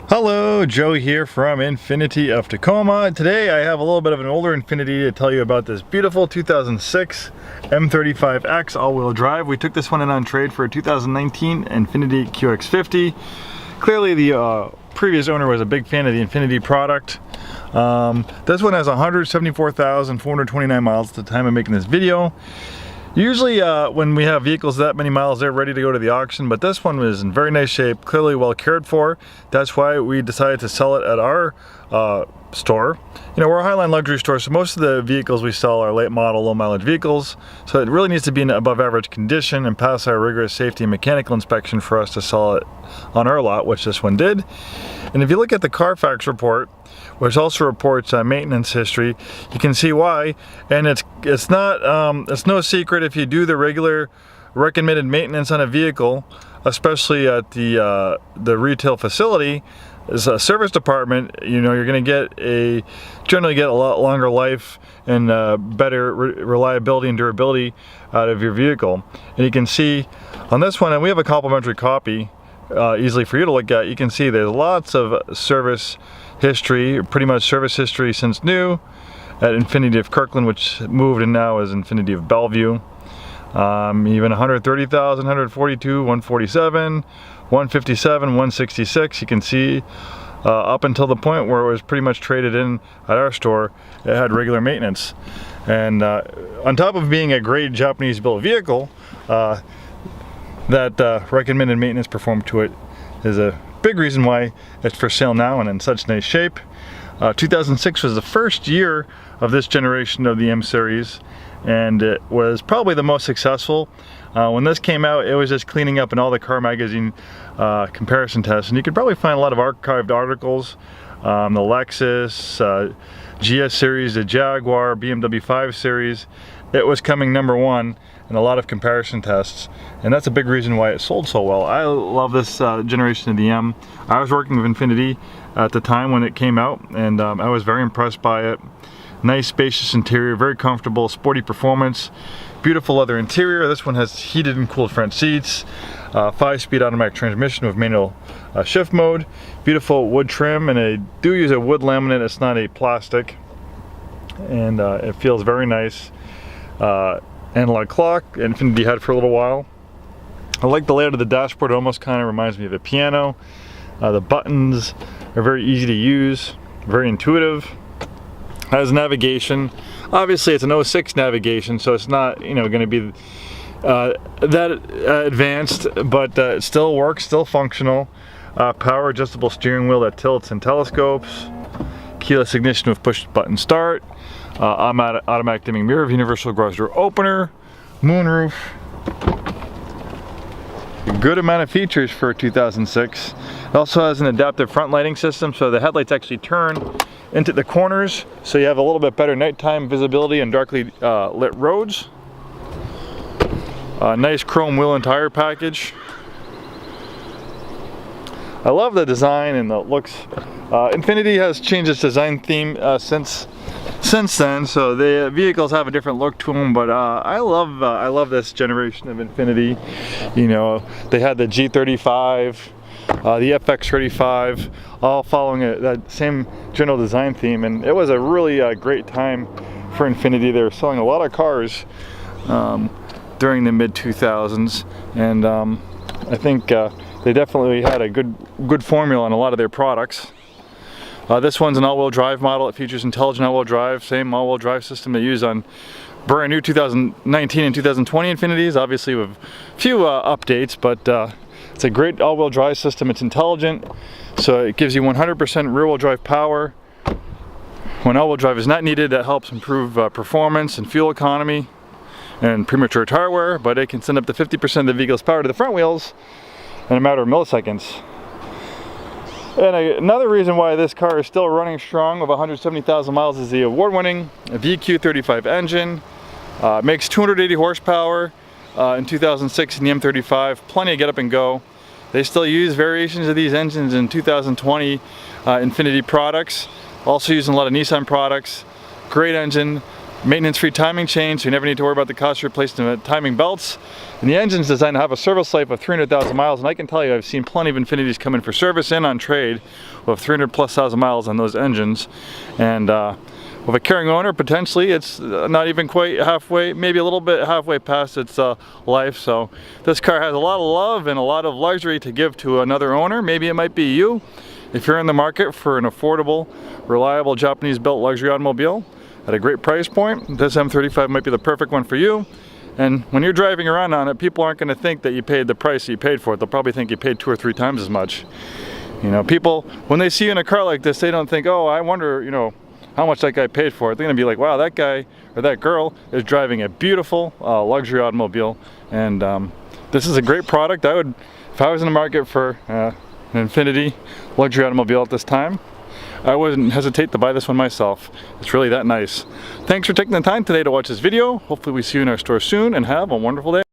Hello, Joe here from Infiniti of Tacoma. Today I have a little bit of an older Infiniti to tell you about this beautiful 2006 M35X all-wheel drive. We took this one in on trade for a 2019 Infiniti QX50. Clearly the previous owner was a big fan of the Infiniti product. This one has 174,429 miles at the time of making this video. Usually when we have vehicles that many miles, they're ready to go to the auction, but this one was in very nice shape, clearly well cared for. That's why we decided to sell it at our store. You know, we're a Highline luxury store, so most of the vehicles we sell are late model, low mileage vehicles. So it really needs to be in above average condition and pass our rigorous safety and mechanical inspection for us to sell it on our lot, which this one did. And if you look at the Carfax Report, which also reports maintenance history, you can see why. And it's no secret, if you do the regular recommended maintenance on a vehicle, especially at the retail facility, as a service department, you know, you're going to generally get a lot longer life and better reliability and durability out of your vehicle. And you can see on this one, and we have a complimentary copy easily for you to look at. You can see there's lots of service history, pretty much service history since new at Infiniti of Kirkland, which moved and now is Infiniti of Bellevue. Even 130,000, 142, 147, 157, 166. You can see up until the point where it was pretty much traded in at our store, it had regular maintenance. And on top of being a great Japanese built vehicle, that recommended maintenance performed to it is a big reason why it's for sale now and in such nice shape. 2006 was the first year of this generation of the M series, and it was probably the most successful. When this came out, it was just cleaning up in all the car magazine comparison tests, and you could probably find a lot of archived articles. The Lexus, GS series, the Jaguar, BMW 5 series, it was coming #1 in a lot of comparison tests, and that's a big reason why it sold so well. I love this generation of the M. I was working with Infiniti at the time when it came out, and I was very impressed by it. Nice spacious interior, very comfortable, sporty performance, beautiful leather interior. This one has heated and cooled front seats, 5-speed automatic transmission with manual shift mode, beautiful wood trim, and I do use a wood laminate, it's not a plastic, and it feels very nice. Analog clock, Infiniti had for a little while. I like the layout of the dashboard. It almost kind of reminds me of a piano. The buttons are very easy to use, very intuitive. Has navigation. Obviously it's an 06 navigation, so it's not, you know, going to be that advanced, but it still works, still functional. Power adjustable steering wheel that tilts and telescopes. Keyless ignition with push button start. Automatic dimming mirror, universal garage door opener, moonroof. A good amount of features for 2006. It also has an adaptive front lighting system, so the headlights actually turn into the corners, so you have a little bit better nighttime visibility and darkly lit roads. Nice chrome wheel and tire package. I love the design and the looks. Infiniti has changed its design theme since then, so the vehicles have a different look to them, but I love this generation of Infiniti. You know, they had the G35, the FX35, all following that same general design theme, and it was a really great time for Infiniti. They were selling a lot of cars during the mid-2000s, and I think they definitely had a good formula on a lot of their products. This one's an all-wheel drive model. It features intelligent all-wheel drive, same all-wheel drive system they use on brand new 2019 and 2020 Infinitis, obviously with a few updates, but it's a great all-wheel drive system. It's intelligent, so it gives you 100% rear-wheel drive power. When all-wheel drive is not needed, that helps improve performance and fuel economy and premature tire wear, but it can send up to 50% of the vehicle's power to the front wheels in a matter of milliseconds. And another reason why this car is still running strong with 170,000 miles is the award-winning VQ35 engine. Makes 280 horsepower in 2006 in the M35, plenty of get up and go. They still use variations of these engines in 2020 Infiniti products, also using a lot of Nissan products. Great engine, maintenance-free timing chain, so you never need to worry about the cost of replacing the timing belts. And the engine's designed to have a service life of 300,000 miles, and I can tell you I've seen plenty of Infinitis come in for service and on trade with 300,000+ miles on those engines. And with a caring owner, potentially it's not even quite halfway, maybe a little bit halfway past its life. So this car has a lot of love and a lot of luxury to give to another owner. Maybe it might be you. If you're in the market for an affordable, reliable Japanese-built luxury automobile at a great price point, this M35 might be the perfect one for you. And when you're driving around on it, people aren't going to think that you paid the price that you paid for it. They'll probably think you paid 2 or 3 times as much. You know, people, when they see you in a car like this, they don't think, oh, I wonder, you know, how much that guy paid for it. They're going to be like, wow, that guy or that girl is driving a beautiful luxury automobile. And this is a great product. I would, if I was in the market for an Infiniti luxury automobile at this time, I wouldn't hesitate to buy this one myself. It's really that nice. Thanks for taking the time today to watch this video. Hopefully we see you in our store soon, and have a wonderful day.